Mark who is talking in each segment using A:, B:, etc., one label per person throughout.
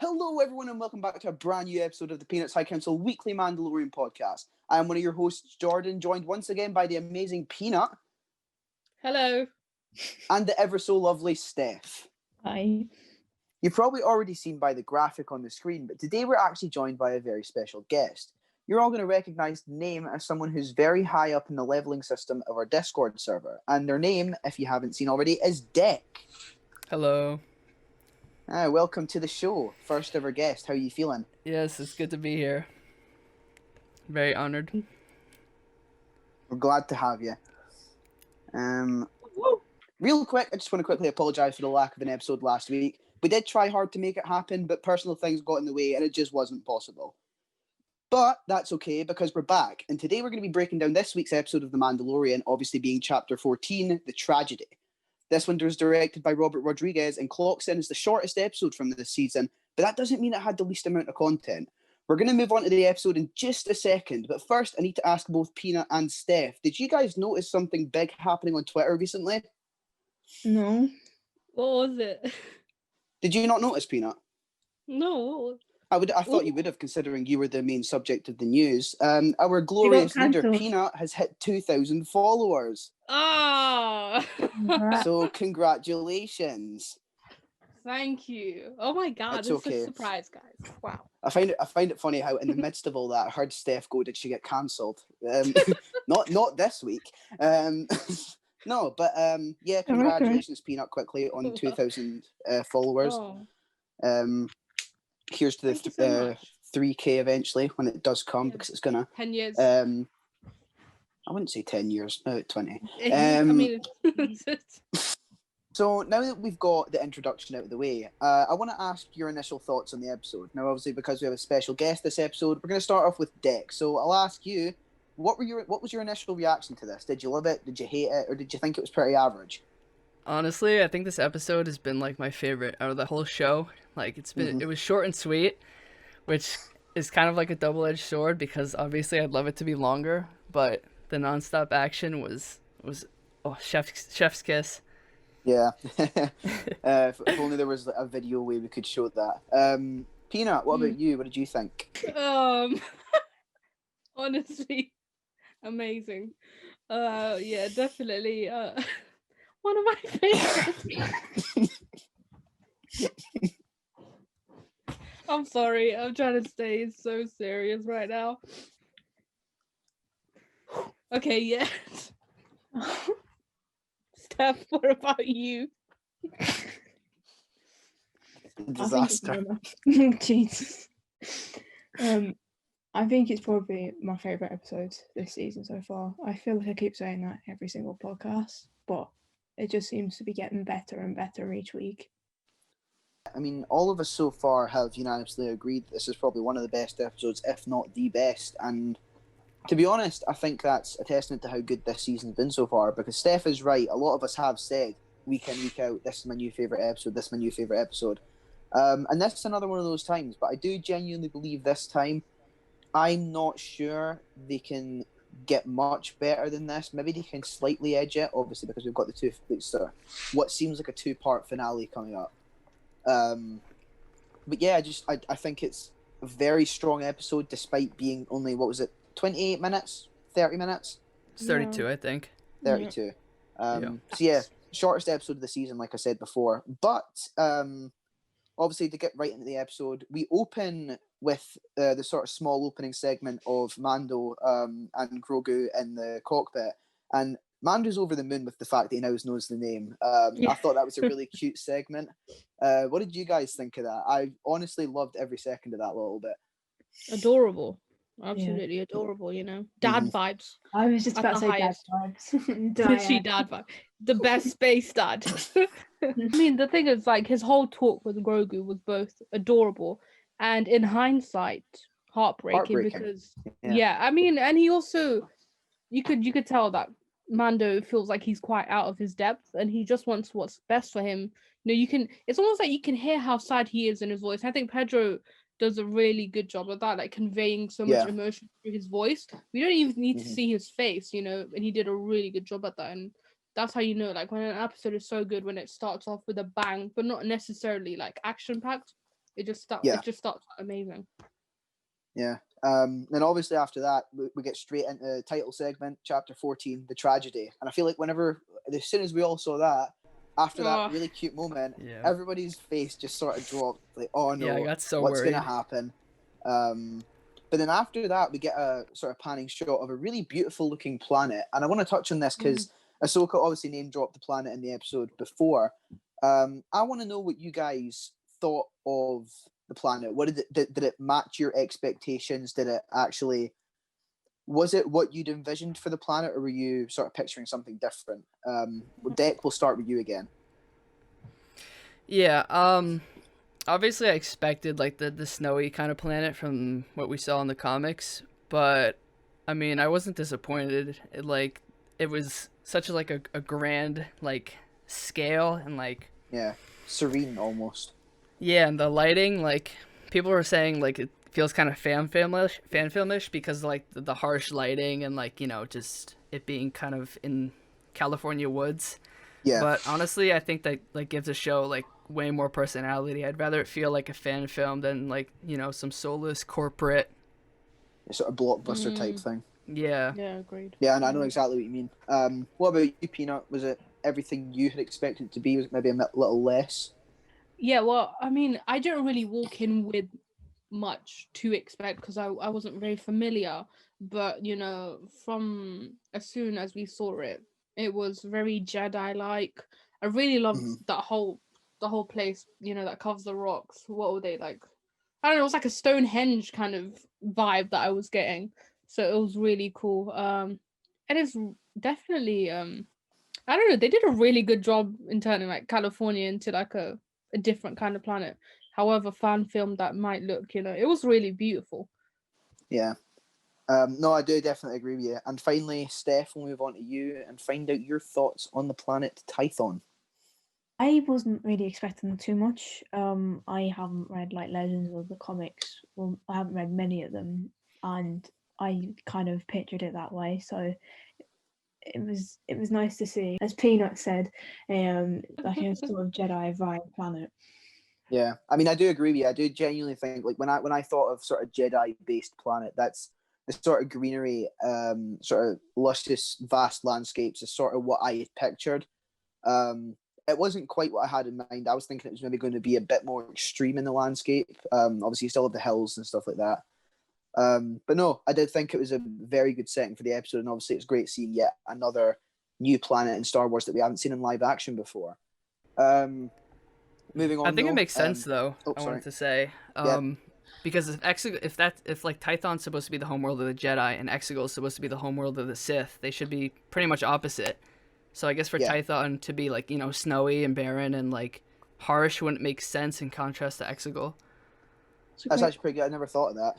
A: Hello, everyone, and welcome back to a brand new episode of the Peanuts High Council Weekly Mandalorian podcast. I am one of your hosts, Jordan, joined once again by the amazing Peanut.
B: Hello.
A: And the ever so lovely Steph.
C: Hi.
A: You've probably already seen by the graphic on the screen, but today we're actually joined by a very special guest. You're all going to recognize the name as someone who's very high up in the leveling system of our Discord server. And their name, if you haven't seen already, is Dek.
D: Hello.
A: Welcome to the show. First ever guest. How are you feeling?
D: Yes, it's good to be here. Very honored.
A: We're glad to have you. Real quick, I just want to quickly apologise for the lack of an episode last week. We did try hard to make it happen, but personal things got in the way and it just wasn't possible. But that's okay because we're back. And today we're going to be breaking down this week's episode of The Mandalorian, obviously being Chapter 14, The Tragedy. This one was directed by Robert Rodriguez and clocks in as the shortest episode from this season, but that doesn't mean it had the least amount of content. We're going to move on to the episode in just a second, but first I need to ask both Peanut and Steph, did you guys notice something big happening on Twitter recently?
C: No.
B: What was it?
A: Did you not notice, Peanut?
B: No.
A: I thought you would have, considering you were the main subject of the news. Our glorious leader, Peanut, has hit 2,000 followers.
B: Ah.
A: So congratulations.
B: Thank you. Oh my God,
A: That's
B: this
A: okay.
B: is a surprise, guys. Wow.
A: I find it funny how in the midst of all that, I heard Steph go, did she get cancelled? Not this week. No, but yeah, congratulations, Peanut, quickly on 2,000 followers.
B: Oh.
A: Here's to
B: Thank you so much.
A: 3K eventually when it does come, because it's gonna
B: 10 years.
A: I wouldn't say 10 years, 20.
B: I mean,
A: So now that we've got the introduction out of the way, I want to ask your initial thoughts on the episode. Now, obviously, because we have a special guest this episode, we're going to start off with Dek. So I'll ask you, what was your initial reaction to this? Did you love it? Did you hate it? Or did you think it was pretty average?
D: Honestly, I think this episode has been like my favorite out of the whole show. Like it was short and sweet, which is kind of like a double-edged sword because obviously I'd love it to be longer, but the nonstop action was chef's kiss.
A: Yeah. If only there was a video where we could show that. Peanut, what about you? What did you think?
B: Honestly, amazing. Yeah, definitely. One of my favorites. I'm sorry. I'm trying to stay so serious right now. Okay, yeah. Steph, what about you?
A: Disaster.
C: Jesus. I think it's probably my favourite episode this season so far. I feel like I keep saying that every single podcast, but it just seems to be getting better and better each week.
A: I mean, all of us so far have unanimously agreed this is probably one of the best episodes, if not the best. And to be honest, I think that's a testament to how good this season's been so far, because Steph is right. A lot of us have said week in, week out, this is my new favourite episode, this is my new favourite episode. And this is another one of those times, but I do genuinely believe this time, I'm not sure they can get much better than this. Maybe they can slightly edge it, obviously, because we've got what seems like a two-part finale coming up. But yeah, I think it's a very strong episode, despite being only, 28 minutes? 30 minutes?
D: It's 32, I think.
A: 32. So yeah, shortest episode of the season, like I said before. But obviously, to get right into the episode, we open with the sort of small opening segment of Mando and Grogu in the cockpit. And Mando's over the moon with the fact that he now knows the name. I thought that was a really cute segment. What did you guys think of that? I honestly loved every second of that little bit.
B: Adorable. Absolutely adorable, you know. Dad vibes.
C: I was just about to say dad vibes.
B: Literally dad vibe. The best space dad. I mean, the thing is, like, his whole talk with Grogu was both adorable and, in hindsight, heartbreaking. Because I mean, and he also, you could tell that Mando feels like he's quite out of his depth and he just wants what's best for him. You know, it's almost like you can hear how sad he is in his voice. I think Pedro does a really good job of that, like conveying so much emotion through his voice. We don't even need to see his face, you know, and he did a really good job at that. And that's how you know, like, when an episode is so good, when it starts off with a bang, but not necessarily like action packed. It just starts amazing.
A: Yeah. Then obviously after that, we get straight into the title segment, chapter 14, the tragedy. And I feel like as soon as we all saw that, after that really cute moment, everybody's face just sort of dropped. Like, oh no,
D: I got so
A: what's
D: worried.
A: going to happen? But then after that, we get a sort of panning shot of a really beautiful looking planet. And I want to touch on this because Ahsoka obviously name dropped the planet in the episode before. I want to know what you guys thought of the planet. What did it match your expectations? Was it what you'd envisioned for the planet, or were you sort of picturing something different? Dek, we'll start with you again.
D: Yeah, obviously I expected like the snowy kind of planet from what we saw in the comics, but I mean, I wasn't disappointed. It was such a grand like scale and like
A: serene almost.
D: Yeah, and the lighting, like people were saying like it feels kind of fan filmish because like the harsh lighting and like, you know, just it being kind of in California woods.
A: Yeah.
D: But honestly, I think that like gives a show like way more personality. I'd rather it feel like a fan film than like, you know, some soulless corporate
A: sort of blockbuster type thing.
D: Yeah.
B: Yeah, agreed.
A: Yeah, and I know exactly what you mean. What about you, Peanut? Was it everything you had expected it to be? Was it maybe a little less?
B: Yeah, well, I mean, I didn't really walk in with much to expect because I wasn't very familiar. But, you know, from as soon as we saw it, it was very Jedi-like. I really loved the whole place, you know, that covers the rocks. What were they like? I don't know, it was like a Stonehenge kind of vibe that I was getting. So it was really cool. And it's definitely I don't know, they did a really good job in turning like California into like a different kind of planet. However fan film that might look, you know, it was really beautiful.
A: Yeah. No, I do definitely agree with you. And finally, Steph, we'll move on to you and find out your thoughts on the planet Tython.
C: I wasn't really expecting too much. I haven't read like Legends or the comics. Well, I haven't read many of them, and I kind of pictured it that way. So it was nice to see, as Peanut said, like a sort of Jedi vibe planet.
A: Yeah, I mean, I do agree with you. I do genuinely think, like, when I thought of sort of Jedi-based planet, that's the sort of greenery, sort of luscious, vast landscapes is sort of what I had pictured. It wasn't quite what I had in mind. I was thinking it was maybe going to be a bit more extreme in the landscape. Obviously, you still have the hills and stuff like that. But no, I did think it was a very good setting for the episode, and obviously it's great seeing yet another new planet in Star Wars that we haven't seen in live action before. Moving on.
D: I think it makes sense though.
A: I
D: wanted to say, because if like Tython's supposed to be the homeworld of the Jedi and Exegol is supposed to be the homeworld of the Sith, they should be pretty much opposite. So I guess for Tython to be like, you know, snowy and barren and like harsh wouldn't make sense in contrast to Exegol.
A: That's actually pretty good. I never thought of that.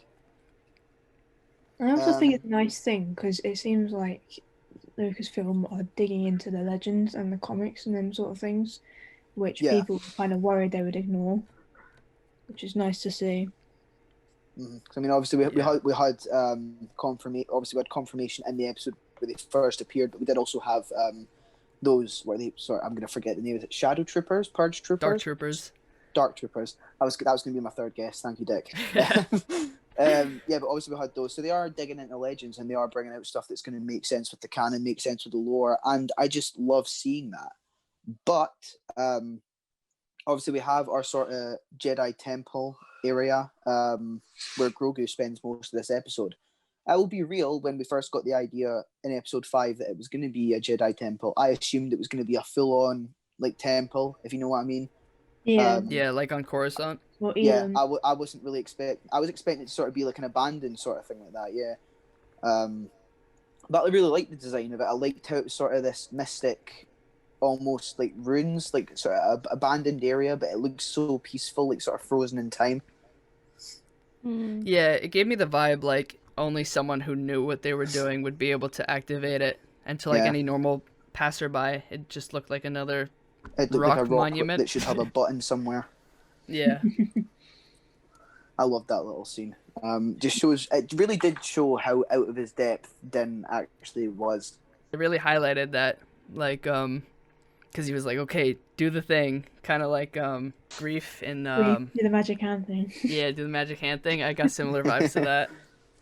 C: I also think it's a nice thing because it seems like Lucasfilm are digging into the legends and the comics and them sort of things, which people were kind of worried they would ignore, which is nice to see.
A: I mean, obviously we had confirmation. Obviously, we had confirmation in the episode where they first appeared, but we did also have those where they. Sorry, I'm going to forget the name. Is it Shadow Troopers, Purge Troopers, Dark Troopers? That was going to be my third guess. Thank you, Dick. But obviously we had those, so they are digging into Legends and they are bringing out stuff that's going to make sense with the canon, make sense with the lore, and I just love seeing that. But obviously we have our sort of Jedi Temple area where Grogu spends most of this episode. I will be real, when we first got the idea in episode 5 that it was going to be a Jedi Temple, I assumed it was going to be a full-on like temple, if you know what I mean.
D: Yeah, like on Coruscant.
C: Well,
A: I wasn't really expecting. I was expecting it to sort of be like an abandoned sort of thing like that. Yeah. But I really liked the design of it. I liked how it was sort of this mystic, almost like ruins, like sort of abandoned area, but it looks so peaceful, like sort of frozen in time.
D: Yeah, it gave me the vibe like only someone who knew what they were doing would be able to activate it, and to like any normal passerby, it just looked like another rock monument
A: that should have a button somewhere.
D: Yeah.
A: I love that little scene. Just shows, it really did show how out of his depth Din actually was.
D: It really highlighted that, like, because he was like, okay, do the thing, kind of like Grief in
C: do the magic hand thing.
D: Yeah, do the magic hand thing. I got similar vibes to that.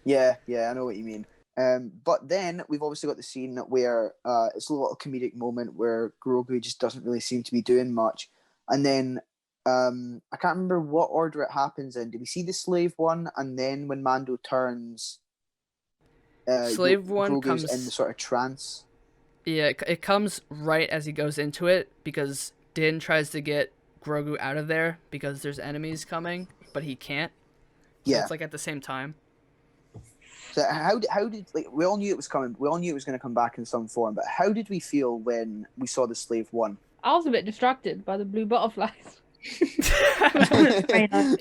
A: Yeah, I know what you mean. But then we've obviously got the scene where it's a little comedic moment where Grogu just doesn't really seem to be doing much, and then I can't remember what order it happens in. Do we see the slave one, and then when Mando turns,
D: slave one
A: Grogu's
D: comes
A: in the sort of trance.
D: Yeah, it comes right as he goes into it because Din tries to get Grogu out of there because there's enemies coming, but he can't. So it's like at the same time.
A: So how did like we all knew it was coming. We all knew it was going to come back in some form. But how did we feel when we saw the slave one?
B: I was a bit distracted by the blue butterflies.
C: Very nice.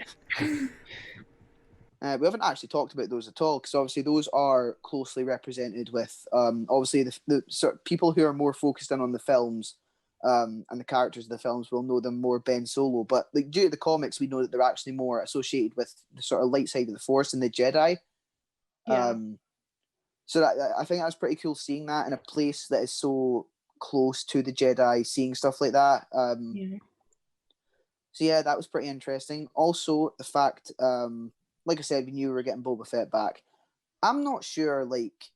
A: We haven't actually talked about those at all because obviously those are closely represented with obviously the sort of people who are more focused in on the films and the characters of the films will know them more Ben Solo, but like due to the comics we know that they're actually more associated with the sort of light side of the Force and the Jedi.
B: Yeah.
A: So that, I think that's pretty cool seeing that in a place that is so close to the Jedi, seeing stuff like that. So yeah, that was pretty interesting. Also, the fact, like I said, we knew we were getting Boba Fett back. I'm not sure, like,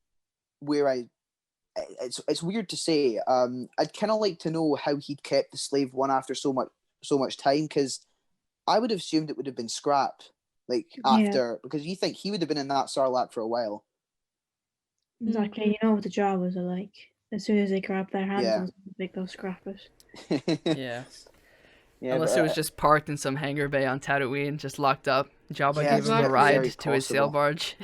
A: it's weird to say. I'd kind of like to know how he'd kept the slave one after so much time, because I would have assumed it would have been scrapped, like after, because you think he would have been in that Sarlacc for a while.
C: Exactly. You know what the Jawas are like. As soon as they grab their hands on something, they'll scrap it.
D: Yeah. Unless it was just parked in some hangar bay on Tatooine, just locked up. Jabba gave him a ride to his sail barge.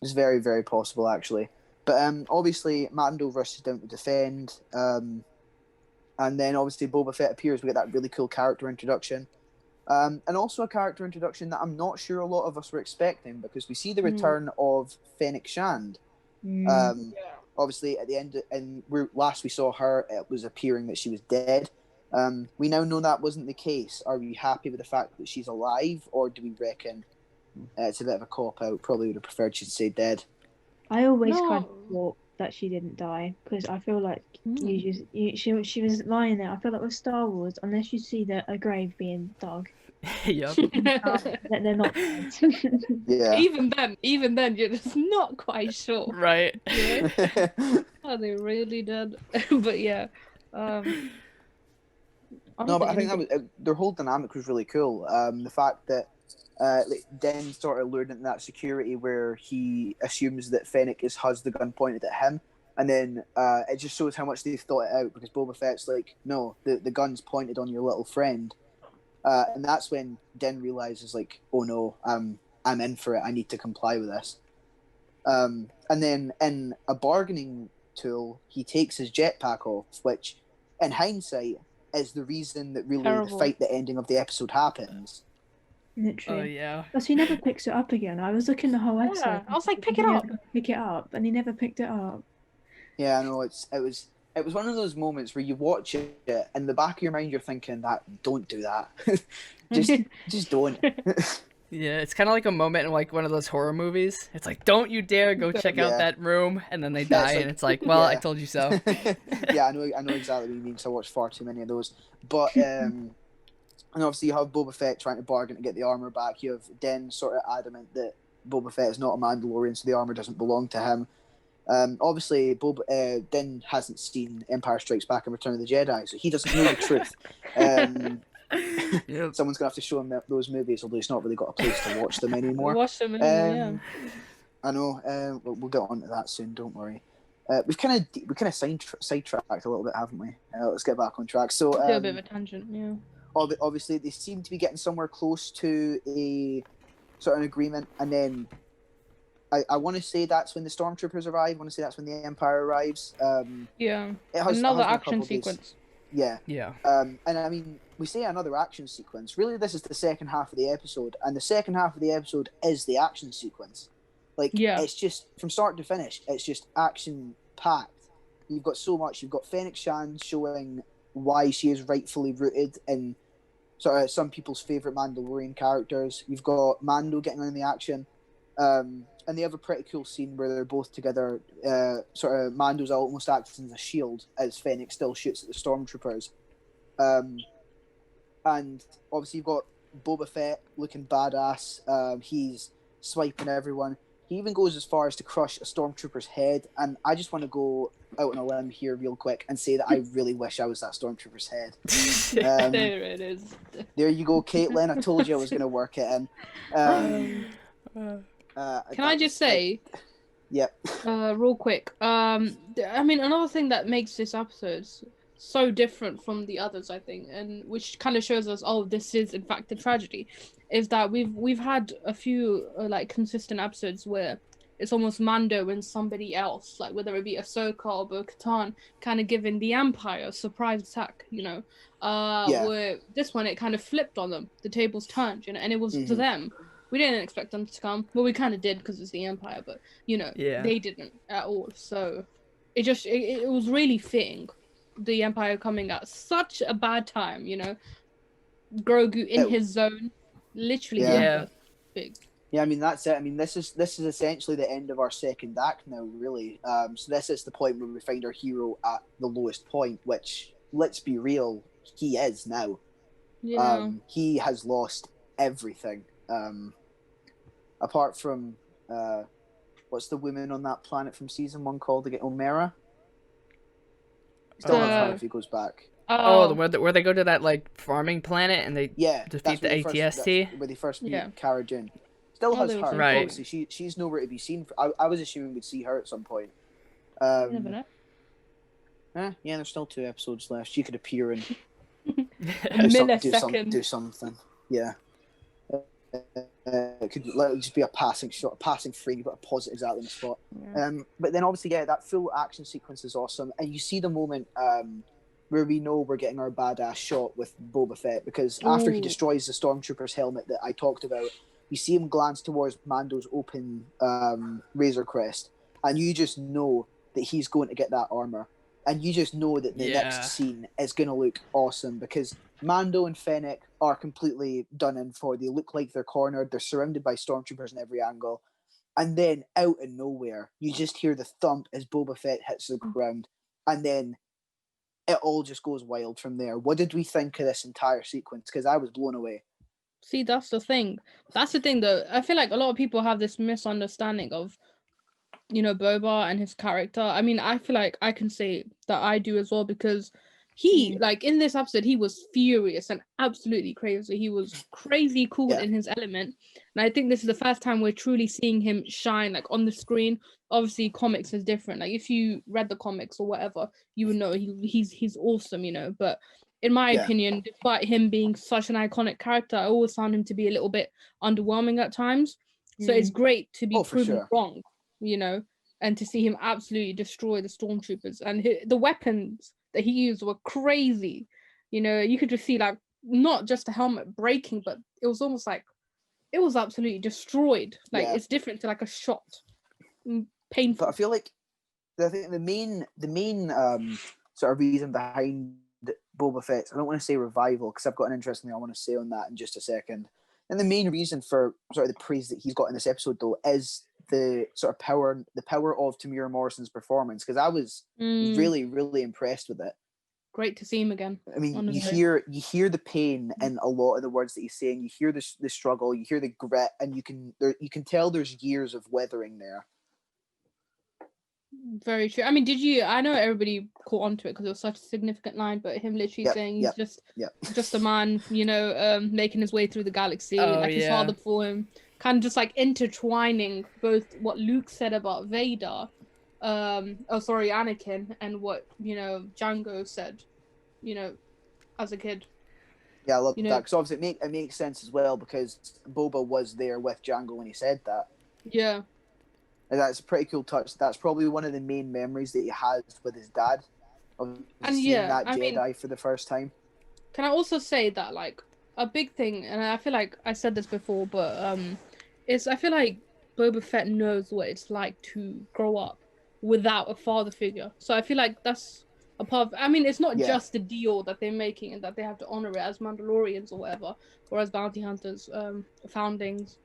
A: It's very, very possible, actually. But obviously, Mando rushes down to defend. And then, obviously, Boba Fett appears. We get that really cool character introduction. And also a character introduction that I'm not sure a lot of us were expecting, because we see the return of Fennec Shand. Obviously, at the end, and last we saw her, it was appearing that she was dead. We now know that wasn't the case. Are we happy with the fact that she's alive, or do we reckon it's a bit of a cop-out? Probably would have preferred she'd stay dead.
C: I always kind of thought that she didn't die, because I feel like she was lying there. I feel like with Star Wars, unless you see a grave being dug,
D: yep.
C: they're not dead.
A: Yeah.
B: Even then, you're just not quite sure.
D: Right.
B: Yeah. Are they really dead? But yeah.
A: No, but I think that was their whole dynamic was really cool. The fact that Den sort of lured into that security where he assumes that Fennec has the gun pointed at him, and then it just shows how much they've thought it out, because Boba Fett's like, no, the gun's pointed on your little friend, and that's when Den realizes, like, oh no, I'm in for it. I need to comply with this. And then in a bargaining tool, he takes his jetpack off, which, in hindsight, is the reason that really the fight, the ending of the episode happens.
C: Literally.
D: Oh yeah.
C: Because he never picks it up again. I was looking the whole episode.
B: Yeah, I was like, pick it up.
C: Pick it up, and he never picked it up.
A: Yeah, I know. It was one of those moments where you watch it, in the back of your mind, you're thinking that don't do that. just don't.
D: Yeah, it's kind of like a moment in like one of those horror movies. It's like, don't you dare go check out that room, and then they die, and it's like, well, I told you so.
A: Yeah, I know exactly what you mean, because I watched far too many of those. But and obviously you have Boba Fett trying to bargain to get the armor back. You have Den sort of adamant that Boba Fett is not a Mandalorian, so the armor doesn't belong to him. Obviously, Den hasn't seen Empire Strikes Back and Return of the Jedi, so he doesn't know the truth.
D: Yep.
A: Someone's gonna have to show him those movies, although he's not really got a place to watch them anymore. I know. We'll get on to that soon. Don't worry. We've kind of sidetracked a little bit, haven't we? Let's get back on track. So
B: a bit of a tangent, yeah.
A: Obviously, they seem to be getting somewhere close to a sort of an agreement, and then I want to say that's when the stormtroopers arrive. I want to say that's when the Empire arrives.
B: Yeah. Another action sequence.
A: Yeah.
D: Yeah.
A: And I mean, we say another action sequence. Really, this is the second half of the episode, and the second half of the episode is the action sequence. Like, it's just from start to finish, it's just action packed. You've got so much. You've got Fennec Shand showing why she is rightfully rooted in sort of some people's favorite Mandalorian characters. You've got Mando getting on the action. And they have a pretty cool scene where they're both together. Sort of Mando's almost acting as a shield as Fennec still shoots at the stormtroopers. And obviously you've got Boba Fett looking badass. He's swiping everyone. He even goes as far as to crush a stormtrooper's head. And I just want to go out on a limb here real quick and say that I really wish I was that stormtrooper's head.
B: There it is.
A: There you go, Caitlin. I told you I was going to work it in.
B: Can I just say?
A: Yep.
B: Real quick. I mean, another thing that makes this episode so different from the others, I think, and which kind of shows us, oh, this is in fact a tragedy, is that we've had a few like consistent episodes where it's almost Mando and somebody else, like whether it be Ahsoka or Bo-Katan, kind of giving the Empire a surprise attack, you know. Where this one it kind of flipped on them, the tables turned, you know, and it was to them. We didn't expect them to come. Well, we kind of did because it's the Empire, but you know, they didn't at all. So it was really fitting, the Empire coming at such a bad time, you know. Grogu in his zone, literally. Big.
A: Yeah, I mean that's it. I mean this is essentially the end of our second act now, really. So this is the point where we find our hero at the lowest point, which, let's be real, he is now.
B: Yeah.
A: He has lost everything. Apart from what's the woman on that planet from season 1 called again? Omera? Still not if he goes back.
D: Where they go to that like farming planet and they defeat the ATST?
A: Where they first meet Cara Dune. Still has her.
D: Right.
A: Obviously, she's nowhere to be seen. I was assuming we'd see her at some point.
B: You never know.
A: Yeah, there's still 2 episodes left. She could appear and do something. Yeah. It could just be a passing shot, a passing frame, but a pause it exactly in the spot. But then obviously, that full action sequence is awesome, and you see the moment where we know we're getting our badass shot with Boba Fett, because after he destroys the stormtrooper's helmet that I talked about, you see him glance towards Mando's open Razor Crest, and you just know that he's going to get that armor, and you just know that the next scene is going to look awesome, because Mando and Fennec are completely done in for. They look like they're cornered. They're surrounded by stormtroopers in every angle. And then out of nowhere, you just hear the thump as Boba Fett hits the ground. And then it all just goes wild from there. What did we think of this entire sequence? Because I was blown away.
B: See, that's the thing. That's the thing, though. I feel like a lot of people have this misunderstanding of, you know, Boba and his character. I mean, I feel like I can say that I do as well, because he, like, in this episode, he was furious and absolutely crazy. He was crazy cool in his element. And I think this is the first time we're truly seeing him shine, like, on the screen. Obviously, comics is different. Like, if you read the comics or whatever, you would know he's awesome, you know. But in my opinion, despite him being such an iconic character, I always found him to be a little bit underwhelming at times. So it's great to be proven wrong, you know, and to see him absolutely destroy the stormtroopers. And the weapons that he used were crazy. You know, you could just see, like, not just the helmet breaking, but it was almost like it was absolutely destroyed. Like, it's different to like a shot. Painful.
A: But I feel like I think the main sort of reason behind Boba Fett, I don't want to say revival, because I've got an interesting thing I want to say on that in just a second. And the main reason for sort of the praise that he's got in this episode, though, is the sort of power of Tamira Morrison's performance, because I was really, really impressed with it.
B: Great to see him again.
A: I mean, honestly. you hear the pain in a lot of the words that he's saying. You hear the struggle, you hear the grit, and you can tell there's years of weathering there.
B: Very true. I mean, I know everybody caught onto it because it was such a significant line, but him literally saying he's just a man, you know, making his way through the galaxy, his father before him, kind of just like intertwining both what Luke said about Vader, Anakin, and what, you know, Django said, you know, as a kid.
A: Yeah, I love that, because obviously it makes sense as well, because Boba was there with Django when he said that.
B: Yeah.
A: And that's a pretty cool touch. That's probably one of the main memories that he has with his dad, of seeing that Jedi for the first time.
B: Can I also say that, like, a big thing, and I feel like I said this before, but I feel like Boba Fett knows what it's like to grow up without a father figure. So I feel like that's a part of, I mean, it's not just the deal that they're making and that they have to honor it as Mandalorians or whatever, or as bounty hunters, foundings.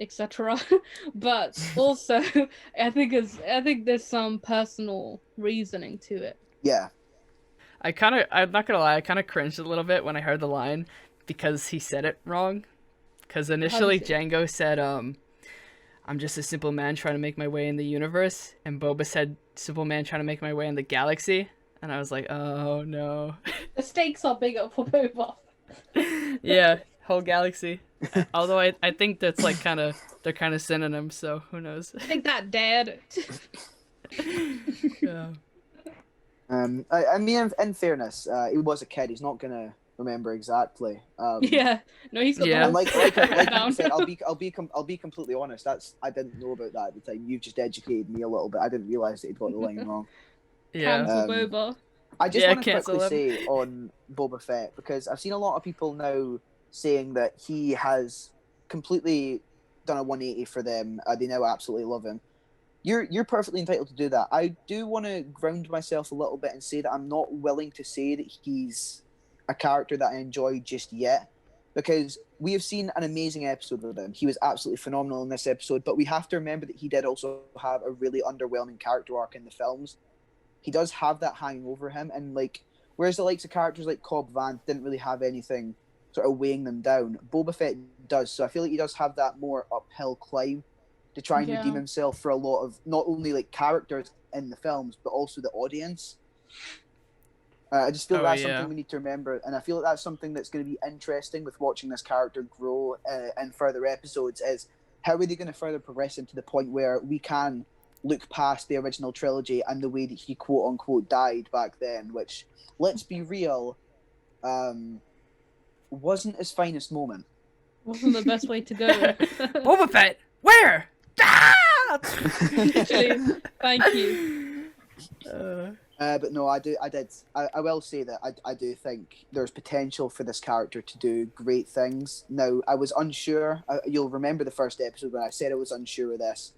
B: etc. But also, I think there's some personal reasoning to it.
A: Yeah.
D: I'm not gonna lie, I kind of cringed a little bit when I heard the line because he said it wrong. Because initially Django said, I'm just a simple man trying to make my way in the universe. And Boba said, simple man trying to make my way in the galaxy. And I was like, oh no.
B: The stakes are bigger for Boba.
D: Yeah, whole galaxy. Although I think that's like they're kind of synonyms, so who knows.
B: I think that dad.
D: Yeah.
A: I mean, in fairness, he was a kid. He's not gonna remember exactly.
B: Yeah, no, he's got
A: And like you said, I'll be completely honest. I didn't know about that at the time. You've just educated me a little bit. I didn't realize that he'd got the line wrong.
D: Yeah.
B: Cancel Boba.
A: I just want to quickly say on Boba Fett, because I've seen a lot of people now saying that he has completely done a 180 for them. They now absolutely love him. You're perfectly entitled to do that. I do want to ground myself a little bit and say that I'm not willing to say that he's a character that I enjoy just yet, because we have seen an amazing episode with him. He was absolutely phenomenal in this episode, but we have to remember that he did also have a really underwhelming character arc in the films. He does have that hanging over him, and like, whereas the likes of characters like Cobb Vanth didn't really have anything sort of weighing them down, Boba Fett does. So I feel like he does have that more uphill climb to try and redeem himself for a lot of not only like characters in the films, but also the audience. I just feel that's something we need to remember, and I feel like that's something that's going to be interesting with watching this character grow in further episodes, is how are they going to further progress him to the point where we can look past the original trilogy and the way that he quote-unquote died back then, which, let's be real, wasn't his finest moment.
B: Wasn't the best way to go.
D: Boba Fett, where? Ah!
B: Literally, thank you.
A: But no, I will say that I do think there's potential for this character to do great things. Now, I was unsure. You'll remember the first episode when I said I was unsure of this.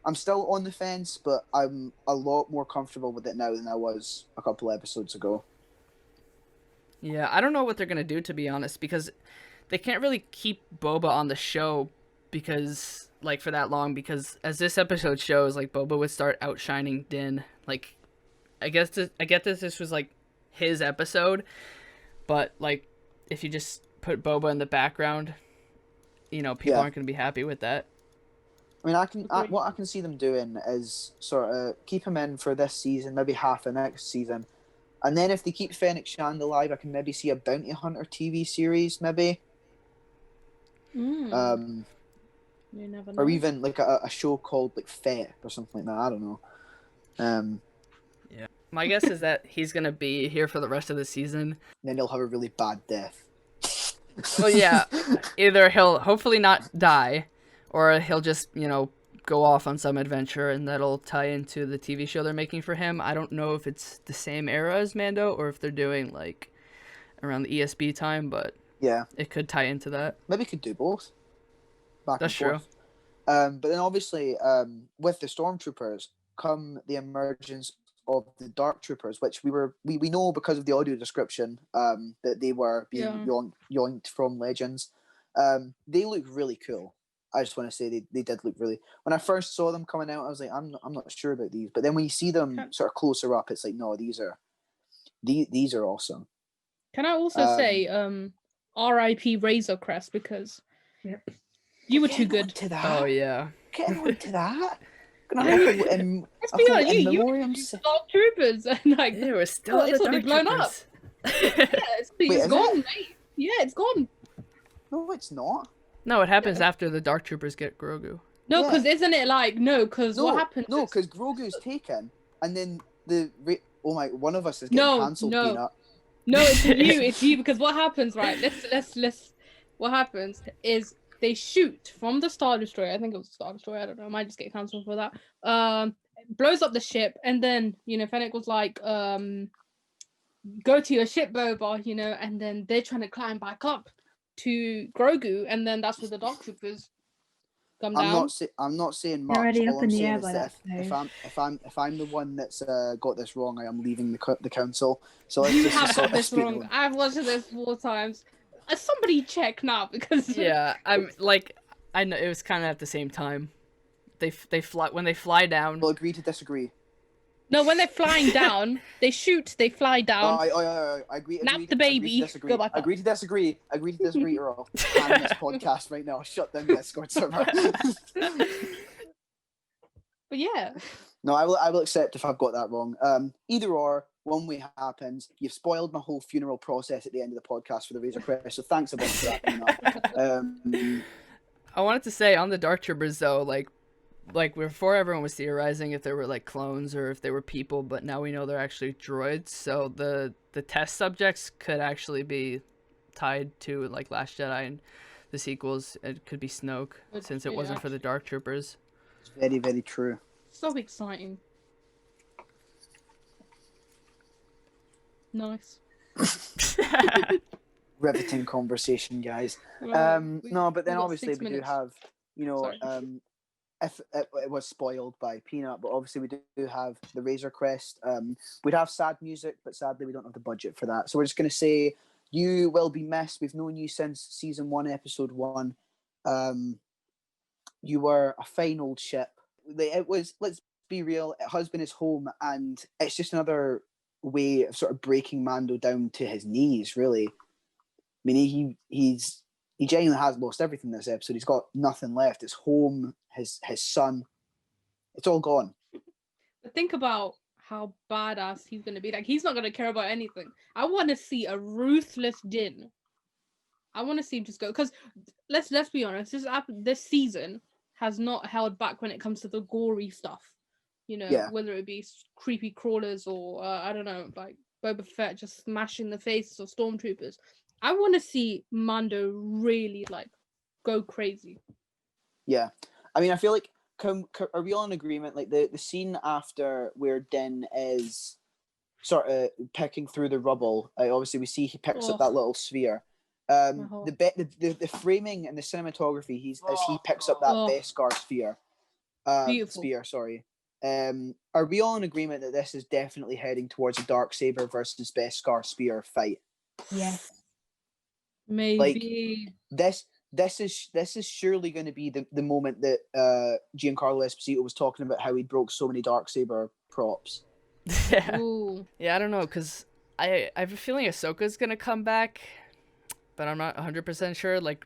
A: I'm still on the fence, but I'm a lot more comfortable with it now than I was a couple episodes ago.
D: Yeah, I don't know what they're going to do, to be honest, because they can't really keep Boba on the show because, like, for that long, because as this episode shows, like, Boba would start outshining Din. Like, I get this was, like, his episode, but, like, if you just put Boba in the background, you know, people aren't going to be happy with that.
A: I mean, what I can see them doing is sort of keep him in for this season, maybe half of next season, and then if they keep Fennec Shand alive, I can maybe see a Bounty Hunter TV series, maybe.
B: You never know.
A: Or even like a show called like Fett or something like that. I don't know.
D: Yeah, my guess is that he's gonna be here for the rest of the season.
A: Then he'll have a really bad death.
D: Well, yeah, either he'll hopefully not die, or he'll just, you know, go off on some adventure, and that'll tie into the TV show they're making for him. I don't know if it's the same era as Mando, or if they're doing, like, around the ESB time, but
A: yeah,
D: it could tie into that.
A: Maybe could do both.
D: That's true.
A: But then obviously, with the Stormtroopers come the emergence of the Dark Troopers, which we know because of the audio description that they were being yoinked from Legends. They look really cool. I just want to say they did look really. When I first saw them coming out, I was like, I'm not sure about these. But then when you see them sort of closer up, it's like, no, these are awesome.
B: Can I also say, R.I.P. Razor Crest, because you were too good
A: to that.
D: Oh yeah,
A: Getting on to that. Let's
B: be honest, you Dark Troopers, and like
D: yeah, we're still
B: it's already blown up. It's gone, mate. Yeah, it's gone.
A: No, it's not.
D: No, it happens after the Dark Troopers get Grogu.
B: No, because isn't it like what happens?
A: No, because Grogu's taken, and then one of us is getting cancelled. Peanut.
B: No, it's you. Because what happens, right? Let's. What happens is they shoot from the Star Destroyer. I think it was Star Destroyer. I don't know. I might just get cancelled for that. Blows up the ship, and then Fennec was like, "Go to your ship, Boba," and then they're trying to climb back up to Grogu, and then that's where the Dark Troopers come down.
A: I'm not saying much.
C: They're already
A: All
C: up
A: I'm
C: in the
A: saying
C: air
A: is
C: by
A: that
C: that
A: if I'm the one that's got this wrong, I am leaving the council. So let's
B: You
A: just
B: have
A: sort
B: got
A: of
B: this
A: speak
B: wrong. I've watched this 4 times. Somebody check now because
D: Yeah, I'm like, I know it was kind of at the same time. They fly when they fly down.
A: We'll agree to disagree.
B: No, when they're flying down, they shoot, they fly down.
A: I agree.
B: Nap the baby. Go back up.
A: Agree to disagree, or I'll ban this podcast right now. Shut down the Discord server.
B: But yeah.
A: No, I will accept if I've got that wrong. Either or, one way happens. You've spoiled my whole funeral process at the end of the podcast for the Razor Crest, so thanks a bunch for that.
D: I wanted to say on the Dark Troopers though, like before everyone was theorizing if they were like clones or if they were people, but now we know they're actually droids. So the test subjects could actually be tied to like Last Jedi and the sequels. It could be Snoke since it wasn't for the Dark Troopers.
A: It's very, very true.
B: So exciting. Nice.
A: Riveting conversation, guys. No, but then obviously we do have, if it was spoiled by Peanut, but obviously we do have the Razor Crest. We'd have sad music, but sadly we don't have the budget for that. So we're just going to say, you will be missed. We've known you since season 1, episode 1. You were a fine old ship. It was, let's be real, it has been his home, and it's just another way of sort of breaking Mando down to his knees, really. I mean, he genuinely has lost everything this episode. He's got nothing left. His home, his son, it's all gone.
B: But think about how badass he's going to be. Like, he's not going to care about anything. I want to see a ruthless Din. I want to see him just go, because let's be honest, this season has not held back when it comes to the gory stuff. Whether it be creepy crawlers or I don't know, like Boba Fett just smashing the faces of stormtroopers. I want to see Mando really like go crazy.
A: Yeah, I mean, I feel like are we all in agreement? Like the scene after where Din is sort of picking through the rubble. Obviously, we see he picks up that little sphere. The framing and the cinematography, as he picks up that Beskar sphere. Spear, sorry. Are we all in agreement that this is definitely heading towards a Darksaber versus Beskar spear fight?
C: Yes.
B: Maybe.
A: Like, this is surely going to be the moment that Giancarlo Esposito was talking about how he broke so many Darksaber props.
D: Yeah.
B: Ooh.
D: Yeah, I don't know, because I have a feeling Ahsoka's going to come back, but I'm not 100% sure. Like,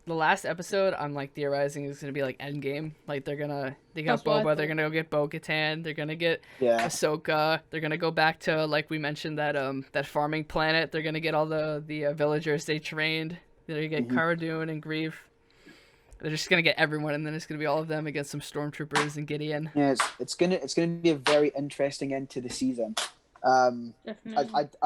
D: the last episode, I'm like theorizing is going to be like Endgame. Like, they got Boba, they're going to go get Bo-Katan, they're going to get Ahsoka, they're going to go back to, like we mentioned, that farming planet, they're going to get all the villagers they trained, they're going to get Cara Dune and Grieve. They're just going to get everyone, and then it's going to be all of them against some stormtroopers and Gideon. Yeah,
A: it's gonna be a very interesting end to the season. I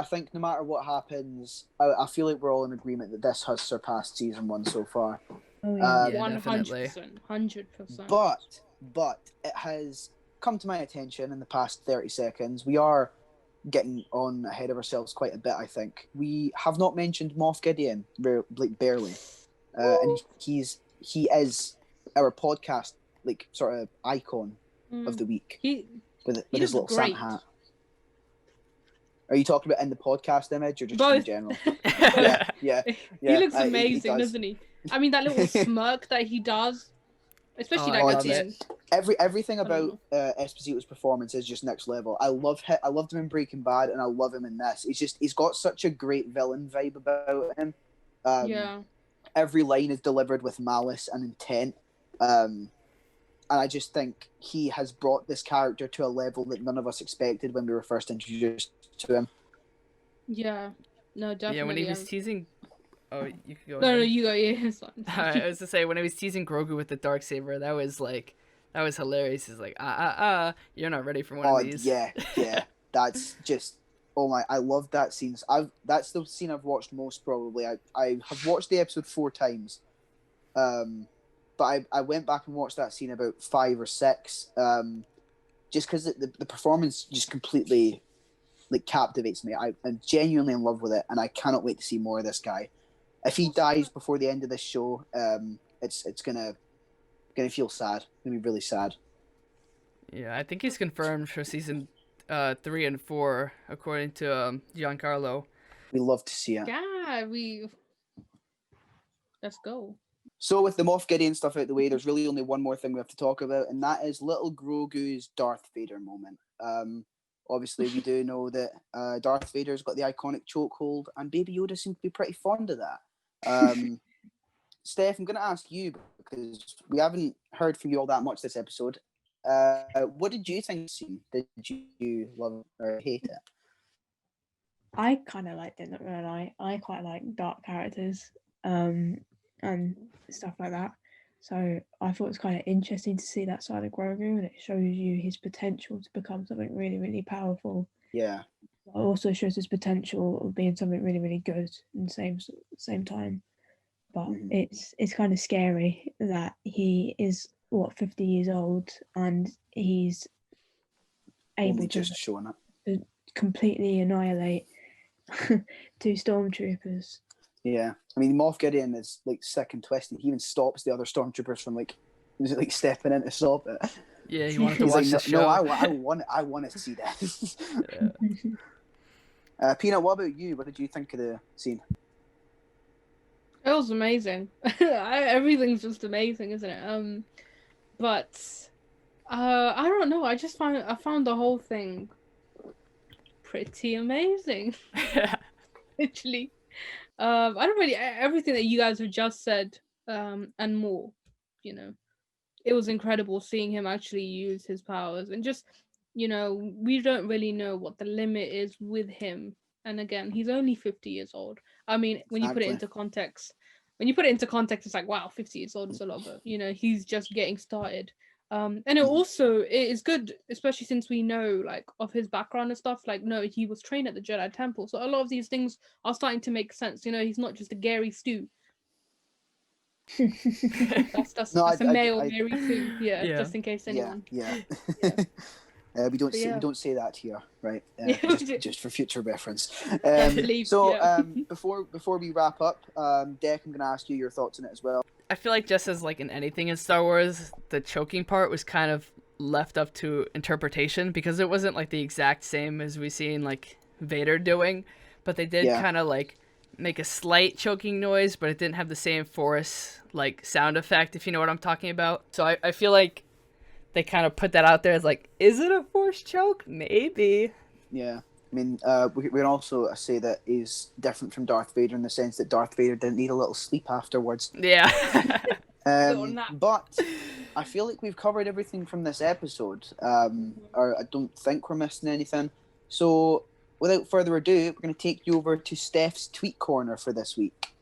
A: think no matter what happens, I feel like we're all in agreement that this has surpassed season 1 so far.
C: Oh, yeah.
B: 100%. 100%.
A: But it has come to my attention in the past 30 seconds. We are getting on ahead of ourselves quite a bit, I think. We have not mentioned Moff Gideon, like barely. And he is our podcast, like, sort of icon of the week. With his little Santa hat. Are you talking about in the podcast image or just
B: both
A: in general? yeah.
B: He looks amazing, doesn't he? I mean, that little smirk that he does, especially at the end.
A: Everything about Esposito's performance is just next level. I loved him in Breaking Bad, and I love him in this. He's got such a great villain vibe about him. Every line is delivered with malice and intent. And I just think he has brought this character to a level that none of us expected when we were first introduced to him.
B: Yeah. No, definitely.
D: Yeah, when he was teasing... Oh, you could go
B: No, you go, yeah.
D: I was to say, when he was teasing Grogu with the Darksaber, that was hilarious. He's like, you're not ready for one of these.
A: Yeah. That's just... Oh my, I love that scene. That's the scene I've watched most, probably. I have watched the episode 4 times. But I went back and watched that scene about 5 or 6, just because the performance just completely like captivates me. I'm genuinely in love with it, and I cannot wait to see more of this guy. If he dies before the end of this show, it's gonna feel sad. It's gonna be really sad.
D: Yeah, I think he's confirmed for season 3 and 4, according to Giancarlo.
A: We love to see it.
B: Yeah, Let's go.
A: So with the Moff Gideon stuff out the way, there's really only one more thing we have to talk about, and that is little Grogu's Darth Vader moment. Obviously, we do know that Darth Vader's got the iconic chokehold, and Baby Yoda seemed to be pretty fond of that. Steph, I'm going to ask you, because we haven't heard from you all that much this episode. What did you think of the scene? Did you love or hate it?
C: I kind of liked it, not gonna lie. I quite like dark characters and stuff like that. So I thought it was kind of interesting to see that side of Grogu, and it shows you his potential to become something really, really powerful.
A: Yeah.
C: It also shows his potential of being something really, really good in the same time. But it's kind of scary that he is 50 years old and he's able to completely annihilate 2 stormtroopers.
A: Yeah, I mean, Moff Gideon is like sick and twisted. He even stops the other stormtroopers from like stepping in to stop it.
D: Yeah, he wanted to watch the show.
A: No, I want to see this. Yeah. Peanut, what about you? What did you think of the scene?
B: It was amazing. Everything's just amazing, isn't it? But I don't know. I found the whole thing pretty amazing. Literally. I don't really everything that you guys have just said, and more. You know, it was incredible seeing him actually use his powers, and just, you know, we don't really know what the limit is with him. And again, he's only 50 years old. I mean, when you put it into context, it's like, wow, 50 years old is a lot, but you know, he's just getting started. And it is good, especially since we know like of his background and stuff. Like, no, he was trained at the Jedi Temple, so a lot of these things are starting to make sense. You know, he's not just a Gary Stu. that's a male Gary Stu. Yeah, just in case anyone.
A: Yeah. We don't say that here, right? Just for future reference. Before we wrap up, Dek, I'm going to ask you your thoughts on it as well.
D: I feel like just as like in anything in Star Wars, the choking part was kind of left up to interpretation, because it wasn't like the exact same as we seen like Vader doing, but they did kind of like make a slight choking noise, but it didn't have the same force like sound effect, if you know what I'm talking about. So I feel like they kind of put that out there as like, is it a force choke? Maybe.
A: Yeah. I mean, we can also say that he's different from Darth Vader in the sense that Darth Vader didn't need a little sleep afterwards.
D: Yeah.
A: But I feel like we've covered everything from this episode. Or I don't think we're missing anything. So, without further ado, we're going to take you over to Steph's Tweet Corner for this week.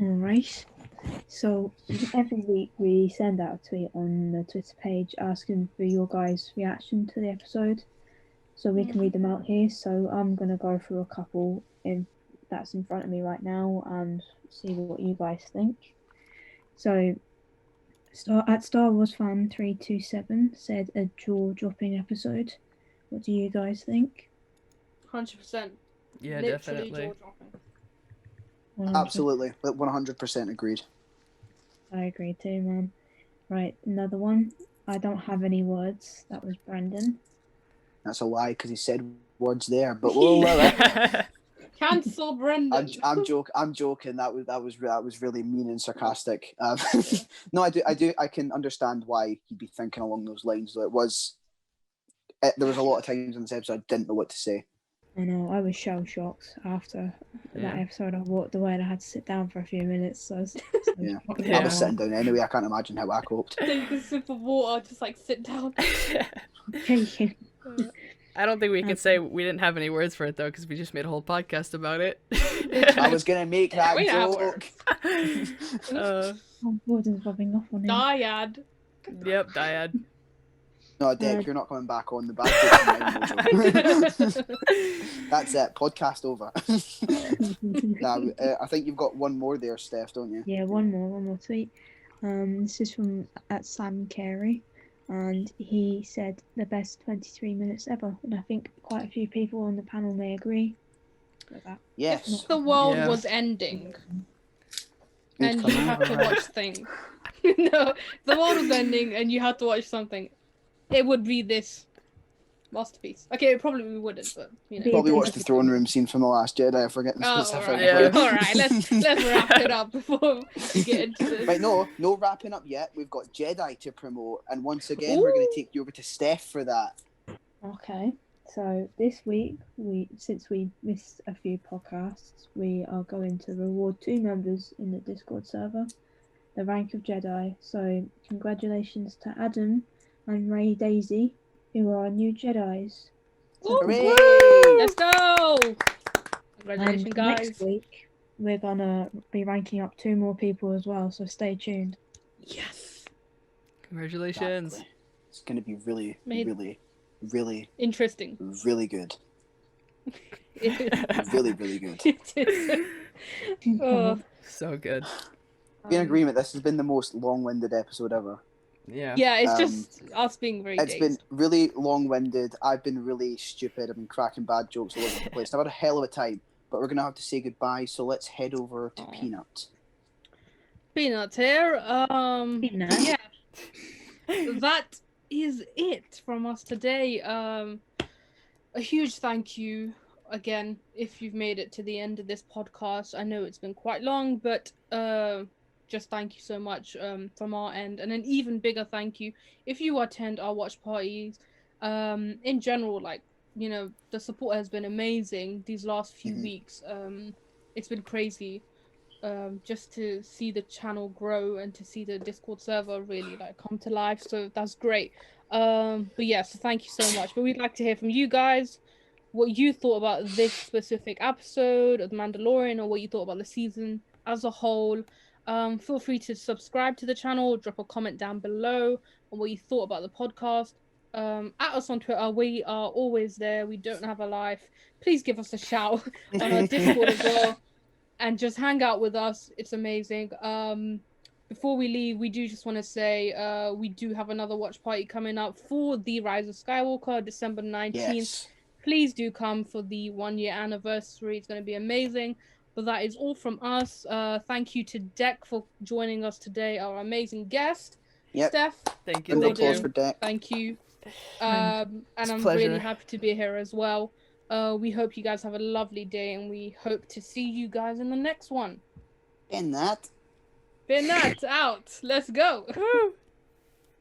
C: All right. So, every week we send out a tweet on the Twitter page asking for your guys' reaction to the episode, so we can read them out here. So I'm going to go through a couple that's in front of me right now and see what you guys think. So, at Star Wars Fan 327 said a jaw-dropping episode. What do you guys think?
B: 100%.
D: Yeah,
B: literally
D: definitely.
B: Jaw-dropping.
A: Absolutely, 100% agreed.
C: I agree too, man. Right, another one. I don't have any words. That was Brandon.
A: That's a lie, because he said words there, but we'll allow it.
B: Cancel Brendan.
A: I'm joking. That was really mean and sarcastic. No, I can understand why he'd be thinking along those lines. Though there was a lot of times in this episode I didn't know what to say.
C: I know, I was shell shocked after that episode. I walked away and I had to sit down for a few minutes. So
A: I was sitting down anyway. I can't imagine how I coped.
B: Take a sip of water, just like sit down.
D: I don't think we could say we didn't have any words for it though, because we just made a whole podcast about it.
A: I was gonna make that joke.
C: Gordon's rubbing off on him.
B: Dyad.
D: Yep, Dyad.
A: No, Dek, you're not coming back on the back. That's it. Podcast over. I think you've got one more there, Steph, don't you?
C: Yeah, one more tweet. This is from Sam Carey, and he said the best 23 minutes ever, and I think quite a few people on the panel may agree with that.
A: Yes.
B: If the world was ending, and you have to watch things. No, the world was ending, and you had to watch something. It would be this. masterpiece. Okay, probably we wouldn't, but you know.
A: Probably watch the throne room scene from The Last Jedi if we're getting specific.
B: All right. All right. Let's wrap it up before we get into this.
A: Right, no wrapping up yet. We've got Jedi to promote, and once again, we're going to take you over to Steph for that.
C: Okay. So this week, since we missed a few podcasts, we are going to reward 2 members in the Discord server, the rank of Jedi. So congratulations to Adam and Ray Daisy, who are new Jedis.
A: Hooray!
B: Let's go! Congratulations,
C: And
B: guys.
C: next week, we're gonna be ranking up 2 more people as well. So stay tuned.
B: Yes.
D: Congratulations.
A: Exactly. It's going to be really, really
B: interesting.
A: Really good. Really, really good.
B: Oh.
D: So good.
A: In agreement, this has been the most long-winded episode ever.
D: Yeah.
B: Yeah, it's just us being very
A: It's been really long-winded. I've been really stupid. I've been cracking bad jokes all over the place. I've had a hell of a time, but we're going to have to say goodbye, so let's head over to Peanut.
B: Peanuts here.
C: Peanut.
B: Yeah. That is it from us today. A huge thank you again if you've made it to the end of this podcast. I know it's been quite long, but just thank you so much from our end, and an even bigger thank you if you attend our watch parties. In general, like, you know, the support has been amazing these last few weeks. It's been crazy. Just to see the channel grow and to see the Discord server really like come to life, so that's great. But yeah, so thank you so much. But we'd like to hear from you guys what you thought about this specific episode of The Mandalorian, or what you thought about the season as a whole. Feel free to subscribe to the channel, drop a comment down below on what you thought about the podcast. At us on Twitter, we are always there. We don't have a life. Please give us a shout on our Discord as well. And just hang out with us. It's amazing. Before we leave, we do just want to say we do have another watch party coming up for The Rise of Skywalker, December 19th.
A: Yes.
B: Please do come for the 1-year anniversary. It's going to be amazing. But that is all from us. Thank you to Dek for joining us today, our amazing guest.
A: Yep.
B: Steph.
D: Thank
A: And
D: you.
A: applause for Dek.
B: Thank you. And I'm
D: pleasure.
B: really happy to be here as well. We hope you guys have a lovely day, and we hope to see you guys in the next one.
A: And that.
B: Peanuts out. Let's go.
D: Woo.